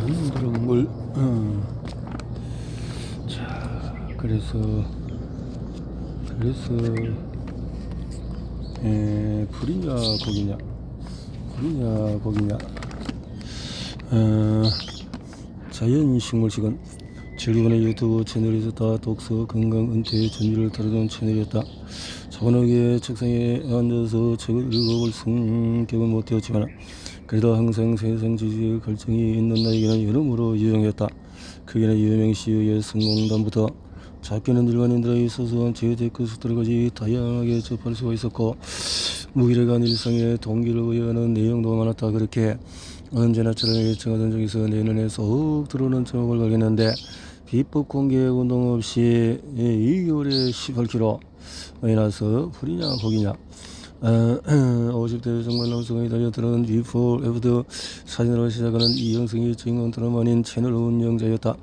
만들어 물. 자, 그래서 불이냐 고기냐, 불이냐 고기냐. 자연식물식은 즐거운 유튜브 채널에서 다 독서, 건강, 은퇴, 전기를 다루던 채널이었다. 차분하게 책상에 앉아서 책을 읽어볼 성격은 못되었지만 그래도 항상 세상 지지의 갈증이 있는 나에게는 여러모로 유용했다. 크게는 유명시의 성공담부터 작게는 일반인들의 소소한 재테크 수들까지 다양하게 접할 수가 있었고 무기력한 일상에 동기를 부여하는 내용도 많았다. 그렇게 언제나처럼 예청하던 중에서 내 눈에 쏙 들어오는 제목을 발견했는데 비법 공개 운동 없이 2개월에 18kg 마이너스. 불이냐 고기냐. 50대 정말 남성의 다이어트는 비포 애프터 사진으로 시작하는 이 영상이 주인공 드라마 아닌 채널 운영자였다.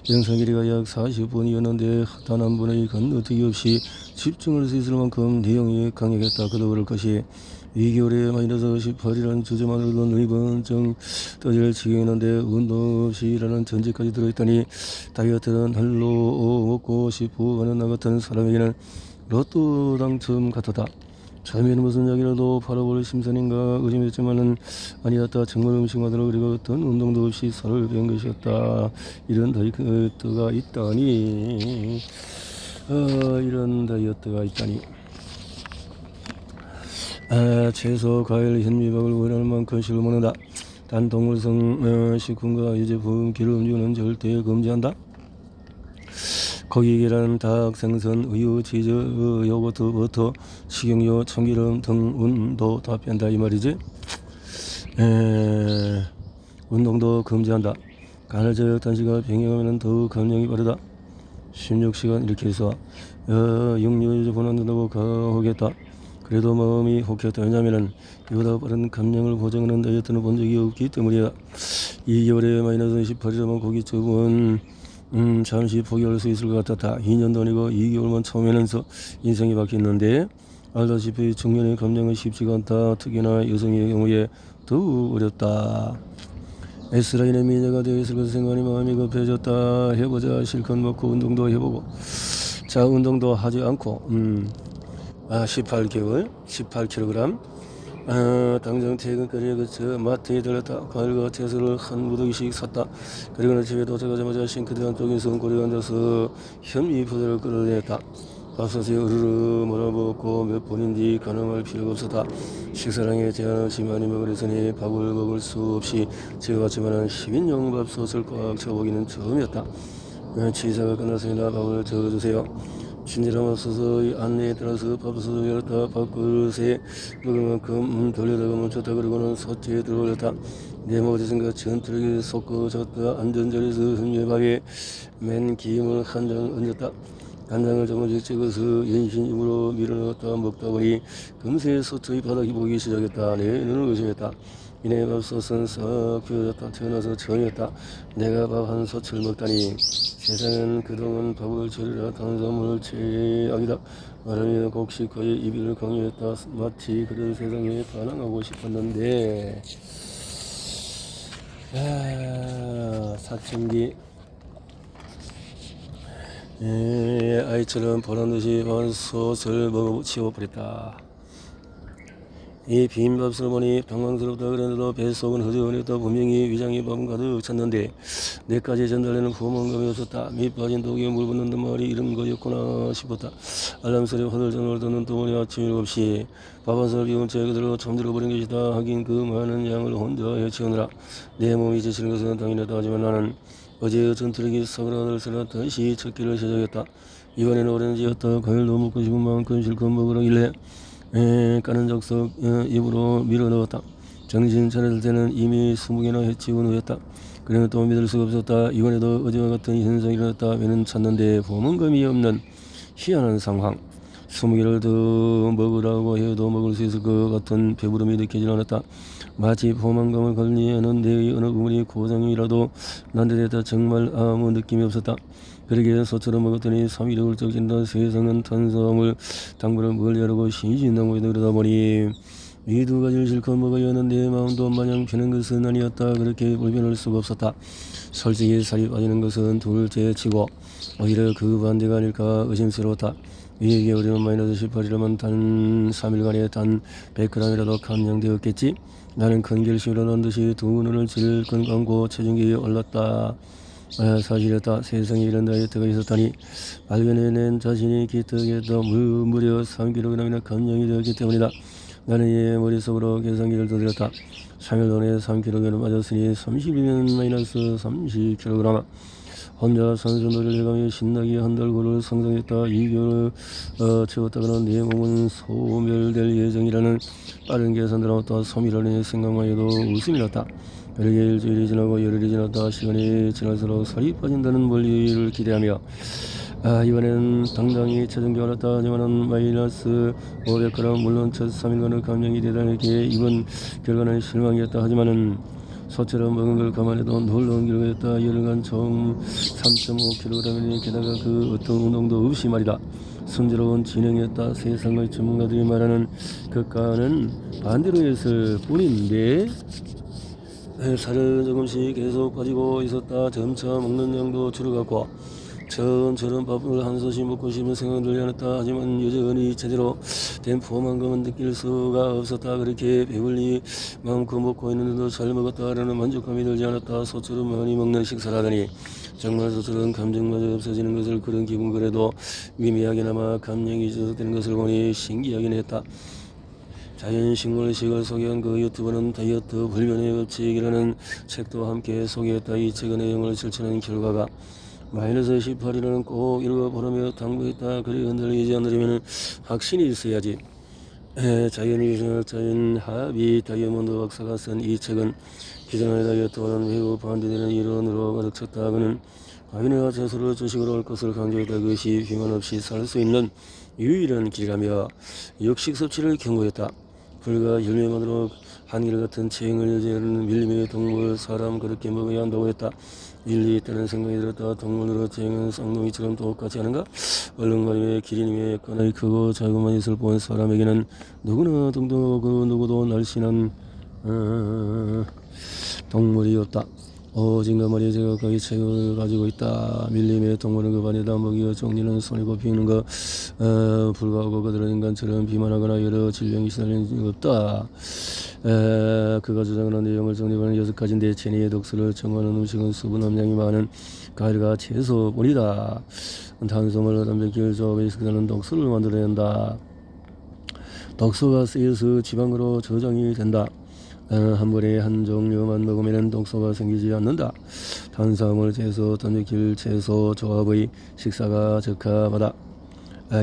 영상 길이가 약 40분이었는데 단 한 분의 건너뛰기 없이 집중할 수 있을 만큼 내용이 강력했다. 그도 그럴 것이 2개월에 마이너스 18이라는 주제만으로도 눈이 번쩍 떠질 지경이었는데 운동 없이 일하는 전제까지 들어있다니 다이어트는 헬로 먹고 싶어 하는 나 같은 사람에게는 로또 당첨 같았다. 처음에는 무슨 약이라도 팔아볼 심산인가 의심했지만은 아니었다. 정말 음식만으로 그리고 어떤 운동도 없이 살을 뺀 것이었다. 이런 다이어트가 있다니. 이런 다이어트가 있다니. 채소, 과일, 현미밥을 원하는 만큼씩을 먹는다. 단 동물성 식품과 유제품, 기름류는 절대 금지한다. 고기, 계란, 닭, 생선, 우유, 치즈, 요거트, 버터, 식용유, 참기름 등 운도 다 뺀다 이 말이지. 운동도 금지한다. 간헐적 단식과 병행하면 더욱 감량이 빠르다. 16시간 이렇게 해서 육류 보낸다고 가혹했다. 그래도 마음이 혹했다. 왜냐하면 이보다 빠른 감량을 보장하는 다이어트는 본 적이 없기 때문이다. 2개월에 마이너스 18이라면 고깃집은 잠시 포기할 수 있을 것 같았다. 2년도 아니고 2개월만 처음에는 인생이 바뀌었는데 알다시피 중년의 감량은 쉽지가 않다. 특히나 여성의 경우에 더욱 어렵다. S라인의 미녀가 되어 있을 것을 생각하니 마음이 급해졌다. 해보자. 실컷 먹고 운동도 해보고. 자, 운동도 하지 않고 18개월 18kg. 당장 퇴근거리에 그쳐 마트에 들렀다. 과일과 채소를 한 무더기씩 샀다. 그리고는 집에 도착하자마자 싱크대 한쪽에 손꼬리에 앉아서 현미 포대를 끌어냈다. 밥솥에 으르르 몰아먹고 몇 번인지 가늠할 필요가 없었다. 식사량에 제한 없이 많이 먹으려니 밥을 먹을 수 없이 지어갔지만 10인용 밥솥을 꽉 채워보기는 처음이었다. 취사가 끝났으니까 밥을 저어주세요. 친절함 없어서 안내에 따라서 밥솥을 열었다. 밥그릇에 먹을 만큼 돌려다가 멈췄다. 그러고는 솥에 들어올렸다. 내 머리생각 전투력이 솟구쳤다. 앉은 자리에서 현미밥에 맨 김을 한 장 얹었다. 간장을 조금씩 찍어서 연신 입으로 밀어넣었다. 먹다 보니 금세 솥의 바닥이 보기 시작했다. 내 눈을 의심했다. 이내 밥솥은 싹 비워졌다. 태어나서 처음이었다. 내가 밥 한 솥을 먹다니. 세상은 그동안 밥을 절이라 탄수화물 최악이다. 말하며 곡식거의 입을 강요했다. 마치 그런 세상에 반항하고 싶었는데 사춘기 아이처럼 보란듯이 밥솥을 먹어 치워버렸다. 이 비빔밥을 보니 당황스럽다. 그런데도 뱃속은 허전했다. 분명히 위장에 밥은 가득 찼는데 내까지 전달되는 포만감이 없었다. 밑 빠진 독에 물 붓는 말이 이런 거였구나 싶었다. 알람 소리 화들전을 듣는 또 보니 아침 7시. 밥 한 술 비운 채 그대로 잠들어버린 것이다. 하긴 그 많은 양을 혼자 헤치우느라 내 몸이 지치는 것은 당연하다. 하지만 나는 어제 전투력이 사그라들서라 다시 찾기를 시작했다. 이번에는 오렌지였다. 과일도 먹고 싶은 만큼 실컷 먹으라길래 까는 적석 입으로 밀어넣었다. 정신 차렸을 때는 이미 20개나 해치운 후였다. 그러면 또 믿을 수가 없었다. 이번에도 어제와 같은 현상이 일어났다. 배는 찼는데 포만감이 없는 희한한 상황. 20개를 더 먹으라고 해도 먹을 수 있을 것 같은 배부름이 느껴지지 않았다. 마치 포만감을 관리하는 내 어느 부분이 고장이라도 난 듯했다. 정말 아무 느낌이 없었다. 그러게 소처럼 먹었더니 3일이 훌쩍 진다. 세상은 탄수화물 당분을 멀리 하려고 신신당부에 그러다 보니 이 두 가지를 실컷 먹어야 하는데 마음도 마냥 편한 것은 아니었다. 그렇게 불편할 수가 없었다. 솔직히 살이 빠지는 것은 둘째치고 오히려 그 반대가 아닐까 의심스러웠다. 이 겨울이면 마이너스 18이라면 단 3일간에 단 100g이라도 감량되었겠지. 나는 큰 결심을 한 듯이 두 눈을 질끈 감고 체중계에 올랐다. 사실이었다. 세상에 이런 다이어트가 있었다니. 발견해낸 자신이 기특했다. 무려 3kg이나 감량이 되었기 때문이다. 나는 이의 머릿속으로 계산기를 두드렸다. 3일 동안에 3kg을 맞았으니 30이면 마이너스 30kg. 혼자 산수놀이를 해가며 신나게 한 달 후를 상상했다. 2개월을 채웠다가는 내 몸은 소멸될 예정이라는 빠른 계산을 하였다. 소멸하는 생각만 해도 웃음이 났다. 그러게 일주일이 지나고 열흘이 지났다. 시간이 지날수록 살이 빠진다는 원리를 기대하며 이번엔 당당히 체중계 올랐다. 하지만은 마이너스 500g. 물론 첫 3일간의 감량이 대단하게 이번 결과는 실망이었다. 하지만은 소처럼 먹은 걸 감안해도 놀라운 결과였다. 열흘간 총 3.5kg이니 게다가 그 어떤 운동도 없이 말이다. 순조로운 진행이었다. 세상의 전문가들이 말하는 것과는 반대로 했을 뿐인데 살은 조금씩 계속 빠지고 있었다. 점차 먹는 양도 줄어갔고 처음처럼 밥을 한 솥씩 먹고 싶은 생각 들지 않았다. 하지만 여전히 제대로 된 포만감은 느낄 수가 없었다. 그렇게 배불리 마음껏 먹고 있는데도 잘 먹었다라는 만족감이 들지 않았다. 소처럼 많이 먹는 식사라더니 정말 소처럼 감정마저 없어지는 것을 그런 기분. 그래도 미미하게나마 감량이 지속되는 것을 보니 신기하긴 했다. 자연식물식을 소개한 그 유튜버는 다이어트 불변의 법칙이라는 책도 함께 소개했다. 이 책의 내용을 실천한 결과가 마이너스 18이라는 꼭 읽어보라며 당부했다. 그리 흔들리지 않으려면 확신이 있어야지. 자연위생학자인 하비 다이아몬드 박사가 쓴 이 책은 기존의 다이어트와는 매우 반대되는 이론으로 가득 찼다. 그는 과일과 채소를 주식으로 할 것을 강조했다. 그것이 비만 없이 살 수 있는 유일한 길이라며 육식 섭취를 경고했다. 불과 열매만으로 한결 같은 체형을 유지하는 밀림의 동물, 사람 그렇게 먹어야 한다고 했다. 일리 있다는 생각이 들었다. 동물으로 체형은 쌍둥이처럼 똑같이 하는가? 얼룩말림의 기린임의 까나리 크고 자그마한 있을 본 사람에게는 누구나 동등하고 그 누구도 날씬한 동물이었다. 오징가 말이 제각각의 체형을 가지고 있다. 밀림의 동물은 그 반에다 먹이와 종리는 손에 꼽히는 것 불구하고 그들은 인간처럼 비만하거나 여러 질병이 시달리는 적이 없다. 그가 주장하는 내용을 정리하는 6가지인데 체내의 독소를 정화하는 음식은 수분 함량이 많은 과일과 채소뿐이다. 탄수화물, 단백질 조합의 식사는 독소를 만들어낸다. 독소가 쌓여서 지방으로 저장이 된다. 한 번에 한 종류만 먹으면 독소가 생기지 않는다. 탄수화물, 채소, 단백질, 채소 조합의 식사가 적합하다.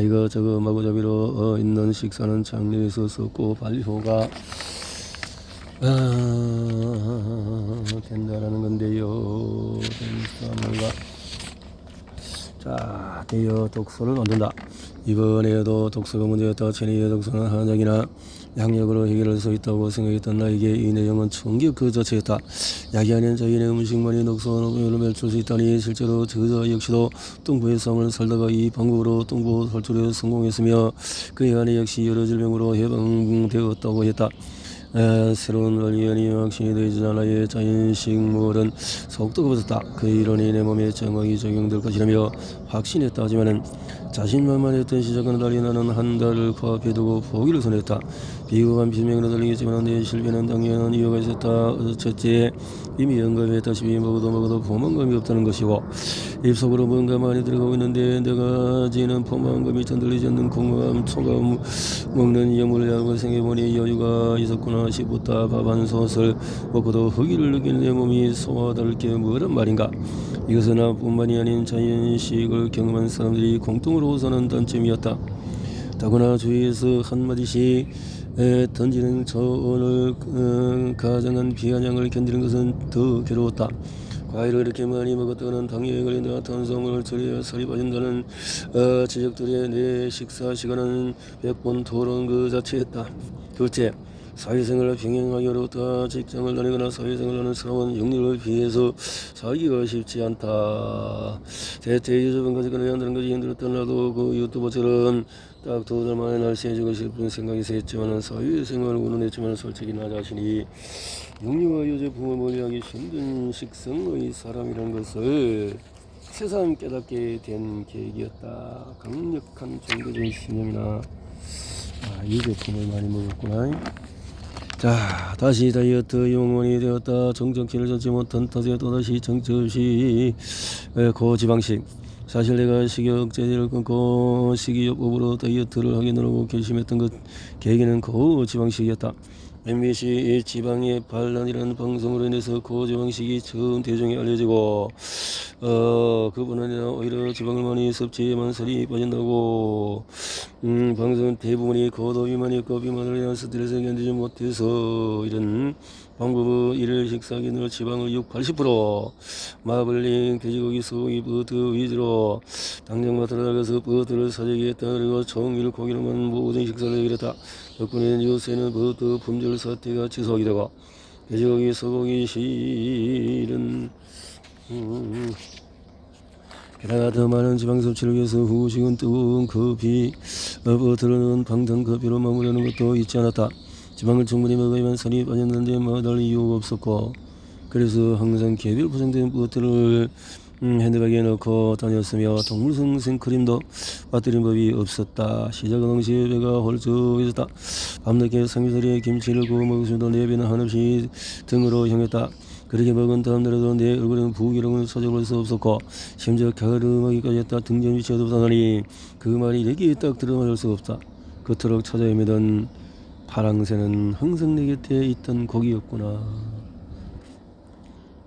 이것저것 마구잡이로 있는 식사는 장내에서 썩고 발효가 된다라는 건데요. 자, 대여 독소를 만든다. 이번에도 독소가 문제였다. 체내의 독소는 한약이나 양력으로 해결할 수 있다고 생각했던 나에게 이 내용은 충격 그 자체였다. 약이 아닌 자연의 음식만이 독소를 맺을 수 있다니 실제로 저자 역시도 뚱보의 삶을 살다가 이 방법으로 뚱보 탈출에 성공했으며 그의 아내 역시 여러 질병으로 해방되었다고 했다. 새로운 원리연이 확신이 되지 않아의 자연식물은 속도가 붙었다. 그 이론이 내 몸에 정확히 적용될 것이라며 확신했다. 하지만은 자신만만했던 시작은 달리 나는 한 달을 코앞에 두고 포기를 선했다. 비겁한 비명으로 들리겠지만 내 실패는 당연한 이유가 있었다. 첫째, 이미 언급했다시피 먹어도 포만감이 없다는 것이고 입속으로 뭔가 많이 들어가고 있는데 내가 지는 포만감이 전 들리지 않는 공허함, 초감 먹는 여물약을 생각해보니 여유가 있었구나 싶었다. 밥 한 솥을 먹고도 허기를 느끼는 내 몸이 소화될 게 뭐란 말인가. 이것은 나뿐만이 아닌 자연식을 경험한 사람들이 공통으로 사는 단점이었다. 더구나 주위에서 한마디씩 던지는 조언을 가정한 비아냥을 견디는 것은 더 괴로웠다. 과일을 이렇게 많이 먹었다가는 당뇨에 걸린다. 탄수화물을 줄여야 살이 빠진다는 지적들의 내 식사 시간은 100번 토론 그 자체였다. 둘째, 사회생활을 병행하기 어렵다. 직장을 다니거나 사회생활을 하는 사람은 육류를 피해서 살기가 쉽지 않다. 대체 유저분 가지고 해야 한다는 것이 힘들었던 나도 그 유튜버처럼 딱 2달 만에 날씬해지고 싶은 생각이 샜지만은 사회의 생활을 원원했지만 솔직히 나 자신이 육류와 유제 부모 멀리하기 힘든 식성의 사람이라는 것을 새삼 깨닫게 된 계기였다. 강력한 종교적인 신념이나 유제품을 많이 먹었구나. 자, 다시 다이어트 영원이 되었다. 정정기를 젓지 못한 탓에 또다시 정처없이 고지방식. 사실 내가 식욕제를 끊고 식이요법으로 다이어트를 하겠노라고 결심했던 것 계기는 고지방식이었다. MBC 지방의 반란이라는 방송으로 인해서 고지방식이 처음 대중에 알려지고 그뿐 아니라 오히려 지방을 많이 섭취해야만 살이 빠진다고 방송 대부분이 고도 비만이었고 비만으로 인한 스트레스를 견디지 못해서 이런 방법은 일일 식사 기준으로 지방을 80% 마블링 돼지고기 소고기 버터 위주로 당장마트로 나가서 버터를 사재기했다. 그리고 종일 고기로만 모든 식사를 해결했다. 덕분에 요새는 버터 품절 사태가 지속이 되고 돼지고기 소고기 실은 게다가 더 많은 지방 섭취를 위해서 후식은 뜨거운 커피, 버터를 넣은 방탄 커피로 마무리하는 것도 잊지 않았다. 지방을 충분히 먹어야만 살이 빠졌는데 마다할 이유가 없었고, 그래서 항상 개별 포장된 버터를 핸드백에 넣고 다녔으며 동물성 생크림도 빠뜨린 법이 없었다. 시작은 동시에 배가 홀쭉해졌다. 밤늦게 삼겹살에 김치를 구워 먹었음에도 내 배는 한없이 등으로 향했다. 그렇게 먹은 다음날에도 내 얼굴에는 부기력을 찾아볼 수 없었고 심지어 가름하기까지 했다. 등전 위치가 없다더니 그 말이 이렇게 딱 들어맞을 수 없다. 그토록 찾아 헤매던 파랑새는 항상 내 곁에 있던 고기였구나.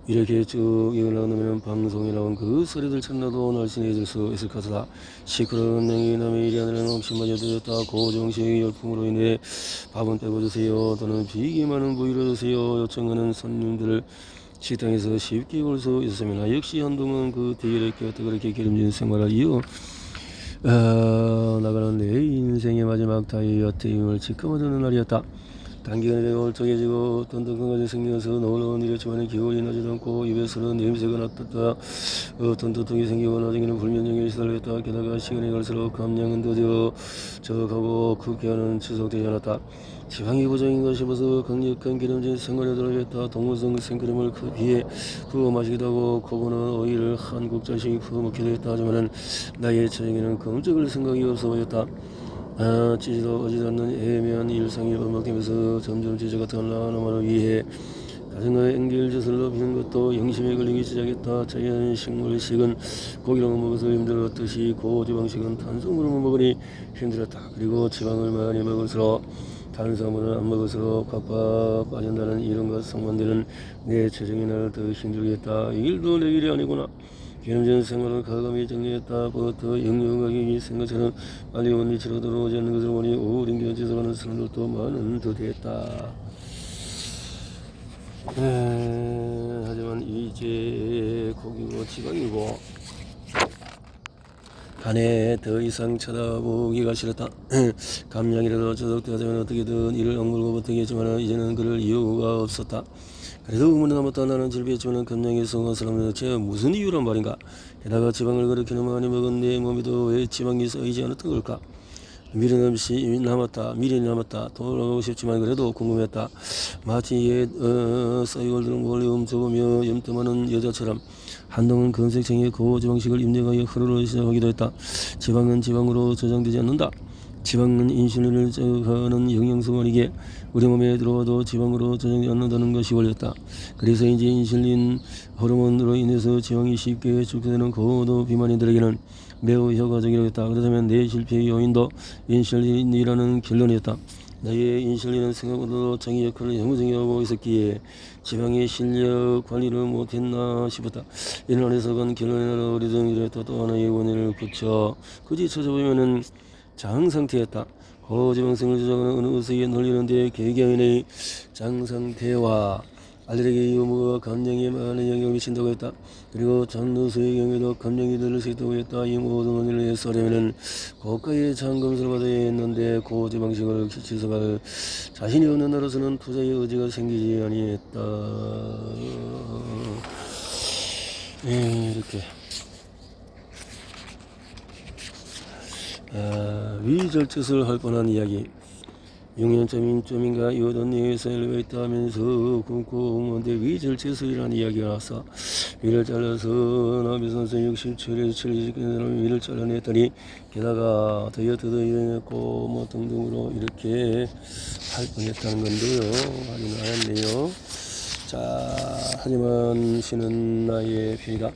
이렇게 쭉 이어나가면 방송에 나온 그 소리들 참나도 날씬해질 수 있을 것이다. 시끄러운 냉이 남의 일이 아니라 혹시마저 늦었다. 고정식의 열풍으로 인해 밥은 빼고주세요 또는 비계 많은 부위로 주세요 요청하는 손님들을 식당에서 쉽게 볼 수 있었으나 역시 한동안 그 대결에 껴서 그렇게 기름진 생활을 이어 나가는 내 인생의 마지막 다이어트임을 직감하는 날이었다. 단기간에 내가 홀쭉해지고 어떤 건강한 생겨서 놀라운 일이었지만 기운이 나지도 않고 입에서는 냄새가 났다. 어떤 두통이 생기고 나중에는 불면증에 시달렸다. 게다가 시간이 갈수록 감량은 더뎌져가고 그 기한은 지속되지 않았다. 지방이 고정인가 싶어서 강력한 기름진 생활에 들어갔다. 동물성 생크림을 커피에 부어 마시기도 하고 코코넛 오일을 한 국자씩 부어 먹기도 했다. 하지만 나의 처형에는 검적을 생각이 없어 보였다. 찌지도 오지도 않는 애매한 일상이 반복되면서 점점 지저 같은 하나만을 위해 가정의 enggel젖을 높이는 것도 영심에 걸리기 시작했다. 자연식물식은 고기로만 먹어서 힘들었듯이 고지방식은 탄수화물을 먹으니 힘들었다. 그리고 지방을 많이 먹을수록 탄수화물을 안 먹을수록 꽉꽉 빠진다는 이론과 상반되는 내 체중이 나를 더 힘들게 했다. 이 일도 내 일이 아니구나. 기름진 생활을 과감히 정리했다. 버터 영양 가격이 생각처럼 빨리 원리치로 들어오지 않는 것을 보니 오랜 지속하는 사람들도 많은 듯했다. 하지만 이제 고기고 지방이고 간에 더 이상 쳐다보기가 싫었다. 감량이라도 저속되자면 어떻게든 이를 억물고 버티겠지만 이제는 그럴 이유가 없었다. 그래도 의문이 남았다. 나는 질비했지만 감량에 성공한 사람은 대체 무슨 이유란 말인가. 게다가 지방을 그렇게 많이 먹은 내 몸에도 왜 지방이 쌓이지 않았던 걸까. 미련이 남았다. 돌아가고 싶지만 그래도 궁금했다. 마치 옛 싸이월드를 멀리 훔쳐보며 염tö하는 여자처럼 한동안 검색창에 고지방식을 입력하여 하루를 시작하기도 했다. 지방은 지방으로 저장되지 않는다. 지방은 인슐린을 저하는 영양소가 아니기에 우리 몸에 들어와도 지방으로 저장되지 않는다는 것이 원리였다. 그래서인지 인슐린 호르몬으로 인해서 지방이 쉽게 축소되는 고도 비만인들에게는 매우 효과적이라고 했다. 그렇다면 내 실패의 요인도 인슐린이라는 결론이었다. 나의 인슐린은 생각보다도 자기 역할을 야무지게 하고 있었기에 지방의 실력 관리를 못했나 싶었다. 이런 안에서 간 결론에 나라 어리둥 이랬다. 또 하나의 원인을 붙여 굳이 찾아보면은 장상태였다. 고지방성을 조작하는 어느 의식에 놀리는데 개개인의 장상태와 알레르기 유무가 감량에 많은 영향을 미친다고 했다. 그리고 장누수의 경우에도 감량이 들을 수 있다고 했다. 이 모든 원인을 해소하려면 고가의 장검사를 받아야 했는데 고지방식을 지속할 자신이 없는 나로서는 투자의 의지가 생기지 아니했다. 이렇게 위절짓을 할 뻔한 이야기. 6년쯤인가 이어던 일에서 엘리베이터 하면서 쿵쿵한데 위절짓을이라는 이야기가 나왔어. 위를 잘라서 나비 선수 67에 70개 위를 잘라냈더니 게다가 다이어트도 이행했고 뭐 등등으로 이렇게 할 뻔했다는 건데요. 아주 나였네요. 자, 하지만 신은 나의 편이다.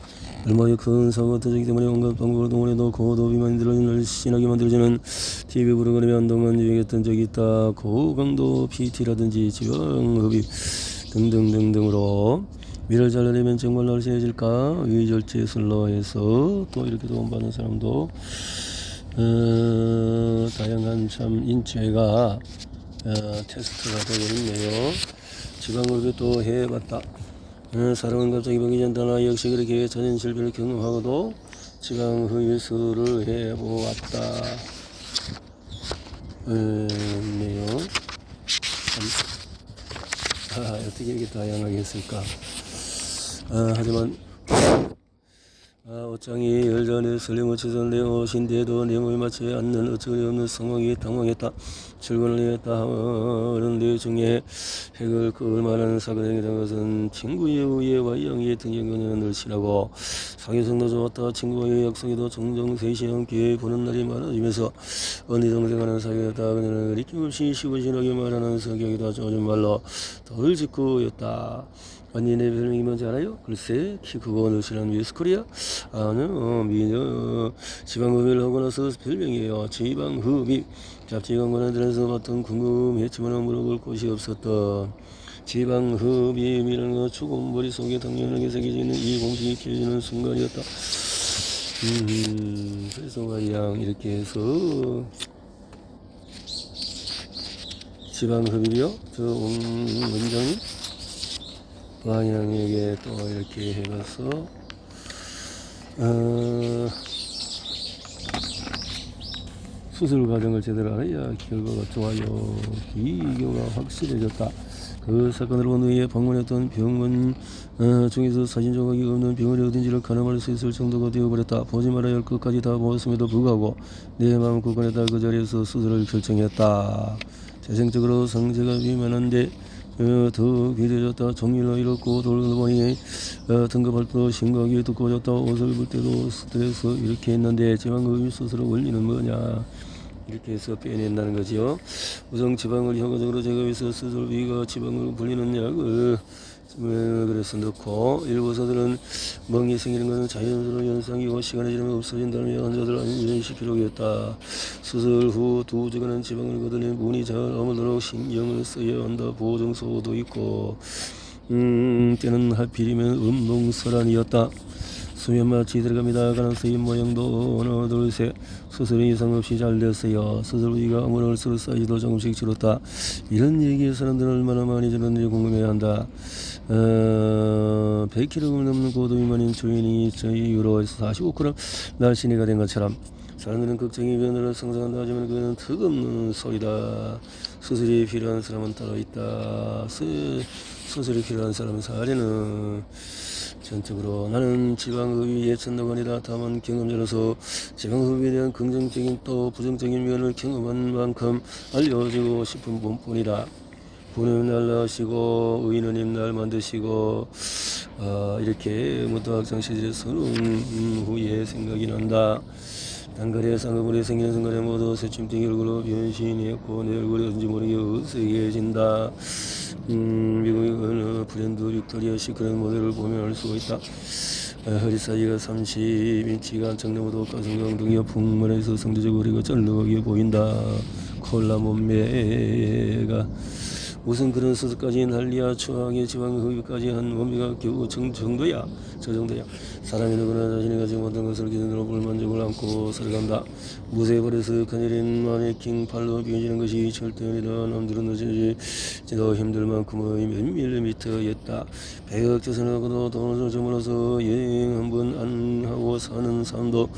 얼마나 큰 사고가 터지기 때문에 온갖 방법으로 동원해 놓고 도비만 들어는 신하게 만들어지는 TV 프로그램에 한동안 유행했던 적이 있다. 고강도 PT라든지 지방흡입 등등등등으로 위를 잘라내면 정말 날씬해질까? 위절제술로 해서 또 이렇게 도움받는 사람도 다양한 참 인체가 테스트가 되고 있네요. 지방흡입 또 해봤다. 사람은 갑자기 병이 된다나 역시 그렇게 전인 질병을 경험하고도 지방흡입술을 해보았다. 네요. 어떻게 이렇게 다양하게 했을까? 하지만 옷장이 열전에 설레무치던 내 옷인데도 내 몸에 맞지 않는 어처구니 없는 상황이 당황했다. 출근을 했다. 그런데 중에 핵을 그을 만한 사건이 된 것은 친구의 우애와 영희의 등장견을 실하고 사교성도 좋았다. 친구와의 약속에도 종종 3시에 함께 보는 날이 많아지면서 언니 동생하는 사이였다. 그녀는 리낌없이 시원시원하게 말하는 성격이다. 좋은 말로 덜 짓고였다. 언니 내 별명이 뭔지 알아요? 글쎄 키 크고 늘씬한 미스코리아? 아니요 미녀 지방흡입을 하고 나서 별명이에요. 지방흡입. 잡지 광고나 들어서 봤던 궁금했지만 물어볼 곳이 없었던 지방흡입이라는 거 죽은 머릿속에 당연하게 새겨지는 이 공식이 켜지는 순간이었다. 그래서 말이야 이렇게 해서 지방흡입이요? 저 원장님? 왕양에게 또 이렇게 해가서 수술 과정을 제대로 알아야 결과가 좋아요. 비교가 확실해졌다. 그 사건으로 오늘에 방문했던 병원 중에서 사진 조각이 없는 병원이 어딘지를 가늠할 수 있을 정도가 되어버렸다. 보지 말아야 할 것까지 다 보았음에도 불구하고 내 마음 굳건했다. 그 자리에서 수술을 결정했다. 재생적으로 상태가 위만한데 더 기대졌다. 정밀로 잃었고 돌보니 등급할 때 심각이 두꺼워졌다. 옷을 입을 때도 스트레스 이렇게 했는데 지방흡입 수술의 원리는 뭐냐 이렇게 해서 빼낸다는 거지요. 우선 지방을 효과적으로 제거해서 수술비가 지방을 불리는 약을 그래서 넣고 일부 의사들은 멍이 생기는 것은 자연스러운 현상이고 시간이 지나면 없어진다며 환자들을 안심시키려고 했다. 수술 후 2주간은 지방을 걷어내 문이 잘 아물도록 신경을 써야 한다. 보정소도 있고 때는 하필이면 음농설안이었다. 수면 마취 들어갑니다. 가능성의 모양도 하나 둘셋 수술이 이상 없이 잘 됐어요. 수술비가 아무럴수록 사이즈도 조금씩 줄었다. 이런 얘기에 사람들은 얼마나 많이 들었는지 궁금해한다. 100kg 넘는 고도비만인 주인이 저희 유로에서 45kg 날씬이가 된 것처럼 사람들은 걱정이 변화를 상상한다. 하지만 그는 턱없는 소리다. 수술이 필요한 사람은 따로 있다. 수술이 필요한 사람은 사례는 전적으로 나는 지방흡입이 예천도가 아니다. 다만 경험자로서 지방흡입에 대한 긍정적인 또 부정적인 면을 경험한 만큼 알려주고 싶은 분뿐이다. 부는 날 나시고 의인은 날 만드시고 이렇게 무도학장 시절의 서러운 후에 생각이 난다. 단거리에 쌍꺼풀이 생기는 순간에 모두 새침대기 얼굴로 변신했고 내 얼굴이 어딘지 모르게 어색해진다. 미국의 어느 브랜드 빅토리아식 그런 모델을 보면 알 수가 있다. 허리 사이즈가 30인치가 정례모도 가슴경 등이 풍만해서 상대적으로 허리가 쩔룩하게 보인다. 콜라 몸매가 우선 그런 수술까지 난리야. 추하게 지방흡입까지 한 몸매가 겨우 정도야. 저 정도야. 사람이 누구나 자신이 가지고 못한 것을 기준으로 불만족을 안고 살아간다. 무쇠에 버려서 그늘인 마네킹 팔로 비워지는 것이 절대 아니다. 남들은 늦어지지도 힘들 만큼의 몇 밀리미터였다. 100억 재산하고도 돈을 저물어서 여행 한번 안 하고 사는 사람도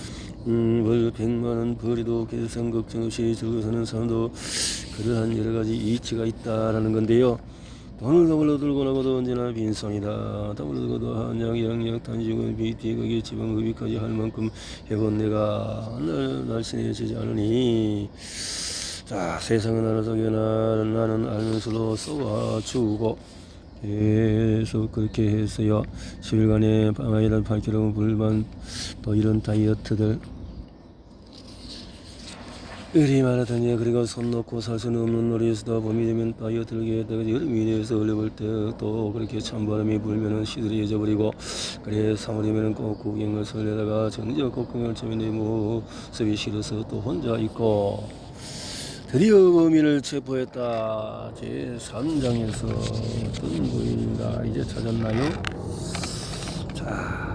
월 100만원 벌이도 계산 걱정 없이 즐겨 사는 사람도 그러한 여러가지 이치가 있다라는 건데요. 돈을 더불어 들고 나가도 언제나 빈손이다. 더불어 들고도 한약 양약 단식은 비티거기 지방 흡입까지 할 만큼 해본 내가 날씬해지지 않으니 자 세상은 알아서게 나는 알면서도 써와주고 계속 그렇게 했어요. 10일간의 방아이란 8kg 불만 또 이런 다이어트들 의리 말하더니 그리고 손 놓고 살 수는 없는 놀이에서도 봄이 되면 다이어트를 계획하다가 여름이 돼서 어려울 때 또 그렇게 찬바람이 불면은 시들해져 버리고 그래 3월이면은 꼭 구경을 설레다가 정작 곡궁을 치면 내 모습이 싫어서 또 혼자 있고 드디어 범인을 체포했다. 제3장에서 어떤 부인가 이제 찾았나요? 자